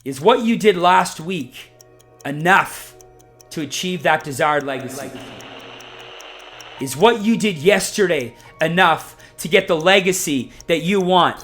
Is what you did last week enough to achieve that desired legacy? Is what you did yesterday enough to get the legacy that you want?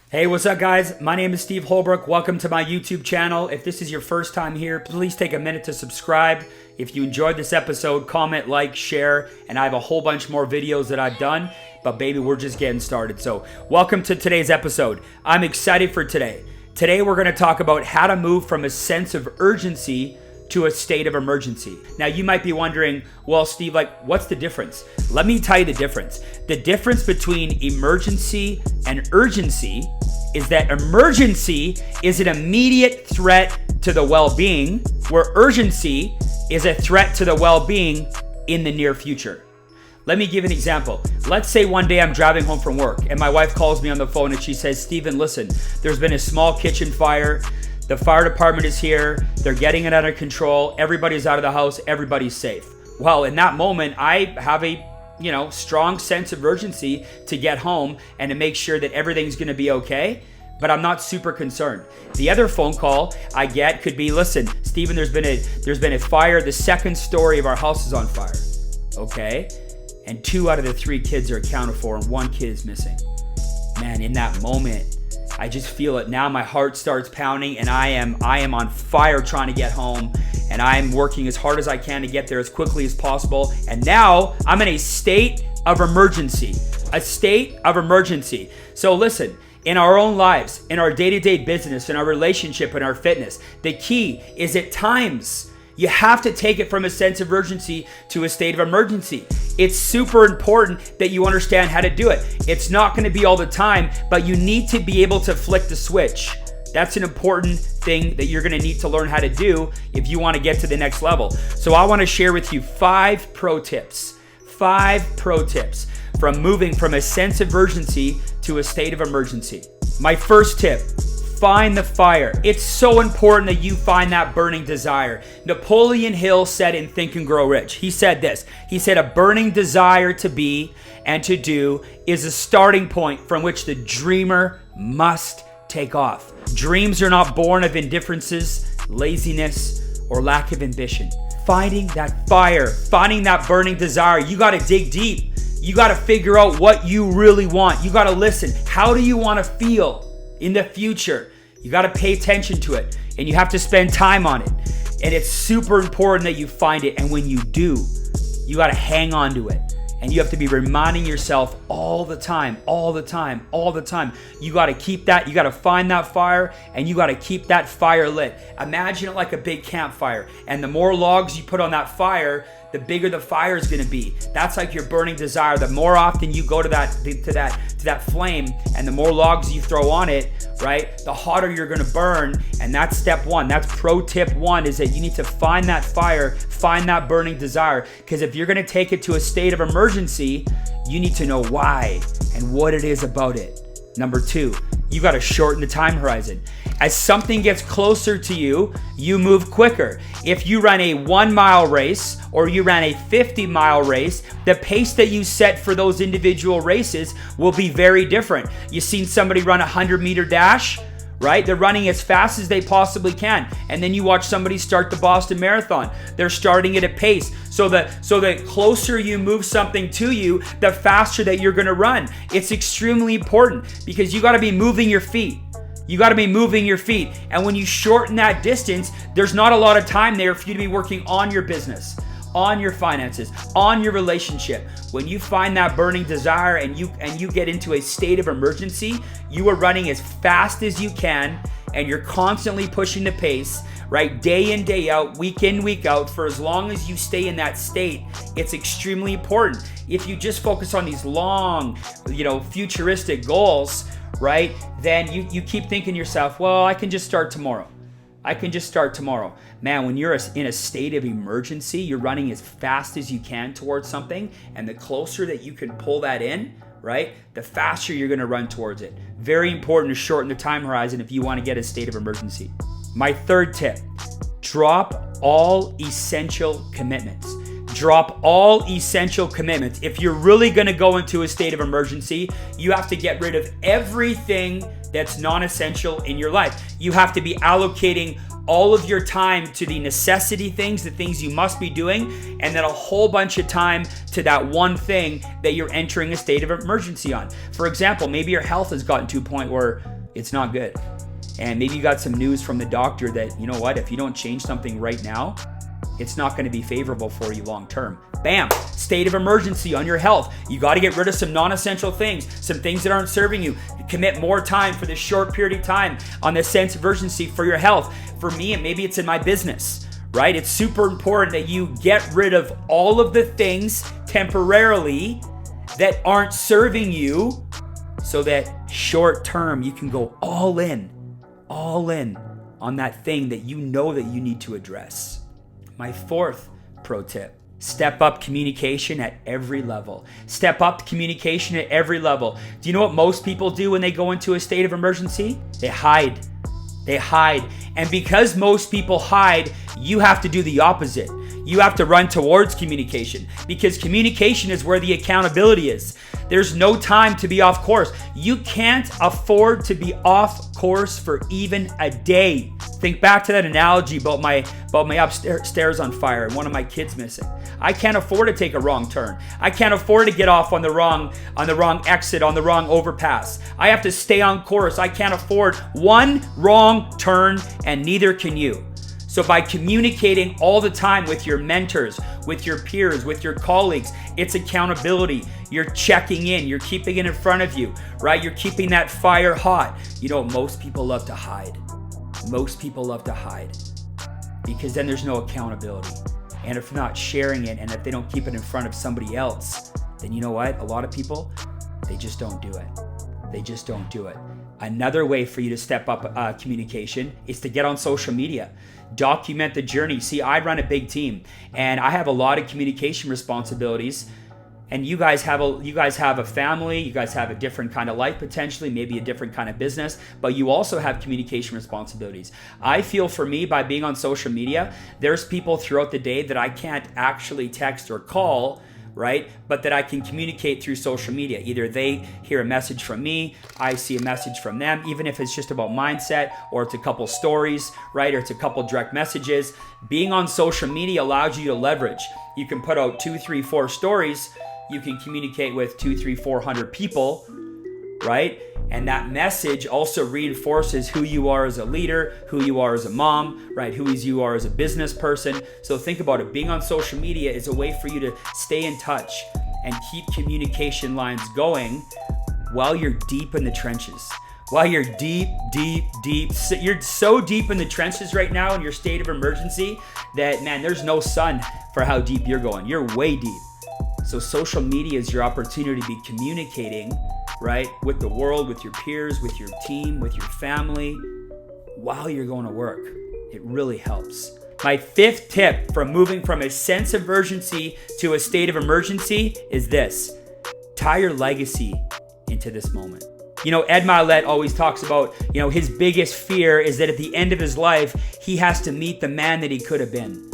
Hey, what's up guys? My name is Steve Holbrook. Welcome to my YouTube channel. If this is your first time here, please take a minute to subscribe. If you enjoyed this episode, comment, like, share, and I have a whole bunch more videos that I've done, but baby, we're just getting started. So welcome to today's episode. I'm excited for today. Today we're gonna talk about how to move from a sense of urgency to a state of emergency. Now you might be wondering, well, Steve, what's the difference? Let me tell you the difference. The difference between emergency and urgency is that emergency is an immediate threat to the well-being, where urgency is a threat to the well-being in the near future. Let me give an example. Let's say one day I'm driving home from work and my wife calls me on the phone and she says, Steven, listen, there's been a small kitchen fire. The fire department is here. They're getting it under control. Everybody's out of the house. Everybody's safe. Well, in that moment, I have a strong sense of urgency to get home and to make sure that everything's going to be okay, but I'm not super concerned. The other phone call I get could be, listen, Steven, there's been a fire. The second story of our house is on fire. Okay? And 2 out of the 3 kids are accounted for and 1 kid is missing. Man, in that moment, I just feel it now. My heart starts pounding and I am on fire trying to get home, and I'm working as hard as I can to get there as quickly as possible. And now I'm in a state of emergency, So listen, in our own lives, in our day-to-day business, in our relationship, in our fitness, the key is at times you have to take it from a sense of urgency to a state of emergency. It's super important that you understand how to do it. It's not going to be all the time, but you need to be able to flick the switch. That's an important thing that you're going to need to learn how to do if you want to get to the next level. So I want to share with you 5 pro tips. 5 pro tips from moving from a sense of urgency to a state of emergency. My first tip: find the fire. It's so important that you find that burning desire. Napoleon Hill said in Think and Grow Rich, he said this. He said, a burning desire to be and to do is a starting point from which the dreamer must take off. Dreams are not born of indifferences, laziness, or lack of ambition. Finding that fire, finding that burning desire, you got to dig deep. You got to figure out what you really want. You got to listen. How do you want to feel in the future? You got to pay attention to it, and you have to spend time on it. And it's super important that you find it. And when you do, you got to hang on to it. And you have to be reminding yourself all the time. You got to keep that, you got to find that fire, and you got to keep that fire lit. Imagine it like a big campfire. And the more logs you put on that fire, the bigger the fire is going to be. That's like your burning desire. The more often you go to that flame, and the more logs you throw on it, right, the hotter you're going to burn. And that's step 1. That's pro tip 1, is that you need to find that fire, find that burning desire. Because if you're going to take it to a state of emergency, you need to know why and what it is about it. Number 2, you got to shorten the time horizon. As something gets closer to you, you move quicker. If you run a 1-mile race or you ran a 50-mile race, the pace that you set for those individual races will be very different. You've seen somebody run a 100-meter dash, right? They're running as fast as they possibly can. And then you watch somebody start the Boston Marathon. They're starting at a pace. So the closer you move something to you, the faster that you're gonna run. It's extremely important because you gotta be moving your feet. And when you shorten that distance, there's not a lot of time there for you to be working on your business, on your finances, on your relationship. When you find that burning desire and you get into a state of emergency, you are running as fast as you can, and you're constantly pushing the pace, right? Day in, day out, week in, week out, for as long as you stay in that state. It's extremely important. If you just focus on these long, futuristic goals, right, then you keep thinking to yourself, well, I can just start tomorrow. Man, when you're in a state of emergency, you're running as fast as you can towards something, and the closer that you can pull that in, right, the faster you're going to run towards it. Very important to shorten the time horizon if you want to get a state of emergency. My third tip, Drop all essential commitments. Drop all essential commitments. If you're really going to go into a state of emergency, you have to get rid of everything that's non-essential in your life. You have to be allocating all of your time to the necessity things, the things you must be doing, and then a whole bunch of time to that one thing that you're entering a state of emergency on. For example, maybe your health has gotten to a point where it's not good. And maybe you got some news from the doctor that, you know what, if you don't change something right now, it's not going to be favorable for you long term. Bam, state of emergency on your health. You got to get rid of some non-essential things, some things that aren't serving you. Commit more time for this short period of time on this sense of urgency for your health. For me, and maybe it's in my business, right? It's super important that you get rid of all of the things temporarily that aren't serving you so that short term you can go all in on that thing that you know that you need to address. My fourth pro tip: step up communication at every level. Step up communication at every level. Do you know what most people do when they go into a state of emergency? They hide. They hide. And because most people hide, you have to do the opposite. You have to run towards communication, because communication is where the accountability is. There's no time to be off course. You can't afford to be off course for even a day. Think back to that analogy about my upstairs on fire and one of my kids missing. I can't afford to take a wrong turn. I can't afford to get off on the wrong exit, on the wrong overpass. I have to stay on course. I can't afford one wrong turn, and neither can you. So by communicating all the time with your mentors, with your peers, with your colleagues, it's accountability. You're checking in, you're keeping it in front of you, right? You're keeping that fire hot. You know, most people love to hide. Most people love to hide because then there's no accountability. And if they're not sharing it, and if they don't keep it in front of somebody else, then you know what? A lot of people, they just don't do it. They just don't do it. Another way for you to step up communication is to get on social media. Document the journey. See, I run a big team and I have a lot of communication responsibilities. And you guys have a family, you guys have a different kind of life potentially, maybe a different kind of business, but you also have communication responsibilities. I feel for me, by being on social media, there's people throughout the day that I can't actually text or call, right? But that I can communicate through social media. Either they hear a message from me, I see a message from them, even if it's just about mindset, or it's a couple stories, right? Or it's a couple direct messages. Being on social media allows you to leverage. You can put out 2, 3, 4 stories. You can communicate with 200, 300, 400 people, right? And that message also reinforces who you are as a leader, who you are as a mom, right? Who you are as a business person. So think about it. Being on social media is a way for you to stay in touch and keep communication lines going while you're deep in the trenches. While you're deep. You're so deep in the trenches right now in your state of emergency that, man, there's no sun for how deep you're going. You're way deep. So social media is your opportunity to be communicating, right, with the world, with your peers, with your team, with your family, while you're going to work. It really helps. My fifth tip from moving from a sense of urgency to a state of emergency is this: tie your legacy into this moment. You know, Ed Mylett always talks about, you know, his biggest fear is that at the end of his life, he has to meet the man that he could have been.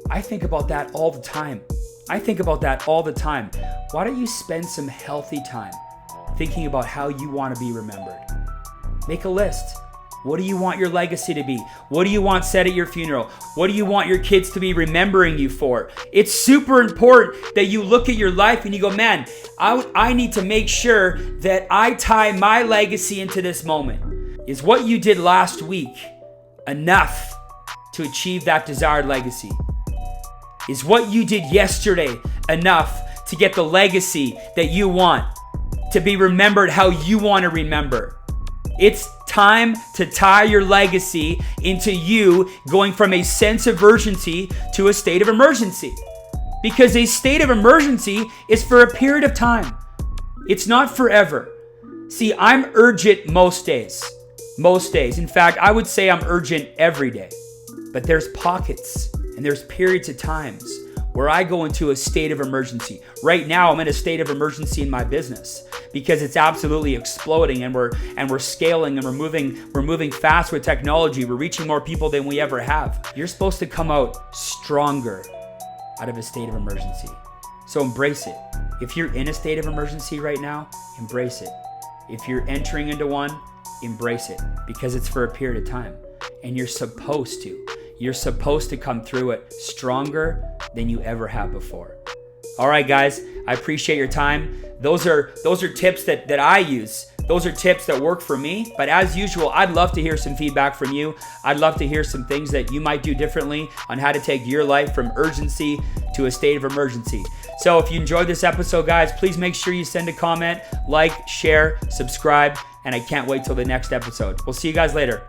I think about that all the time. Why don't you spend some healthy time thinking about how you want to be remembered? Make a list. What do you want your legacy to be? What do you want said at your funeral? What do you want your kids to be remembering you for? It's super important that you look at your life and you go, man, I need to make sure that I tie my legacy into this moment. Is what you did last week enough to achieve that desired legacy? Is what you did yesterday enough to get the legacy that you want, to be remembered how you want to remember? It's time to tie your legacy into you going from a sense of urgency to a state of emergency. Because a state of emergency is for a period of time. It's not forever. See, I'm urgent most days. In fact, I would say I'm urgent every day. But there's pockets and there's periods of times where I go into a state of emergency. Right now, I'm in a state of emergency in my business because it's absolutely exploding, and we're scaling, and we're moving fast with technology. We're reaching more people than we ever have. You're supposed to come out stronger out of a state of emergency. So embrace it. If you're in a state of emergency right now, embrace it. If you're entering into one, embrace it, because it's for a period of time, and you're supposed to. You're supposed to come through it stronger than you ever have before. All right, guys, I appreciate your time. Those are tips that I use. Those are tips that work for me. But as usual, I'd love to hear some feedback from you. I'd love to hear some things that you might do differently on how to take your life from urgency to a state of emergency. So if you enjoyed this episode, guys, please make sure you send a comment, like, share, subscribe, and I can't wait till the next episode. We'll see you guys later.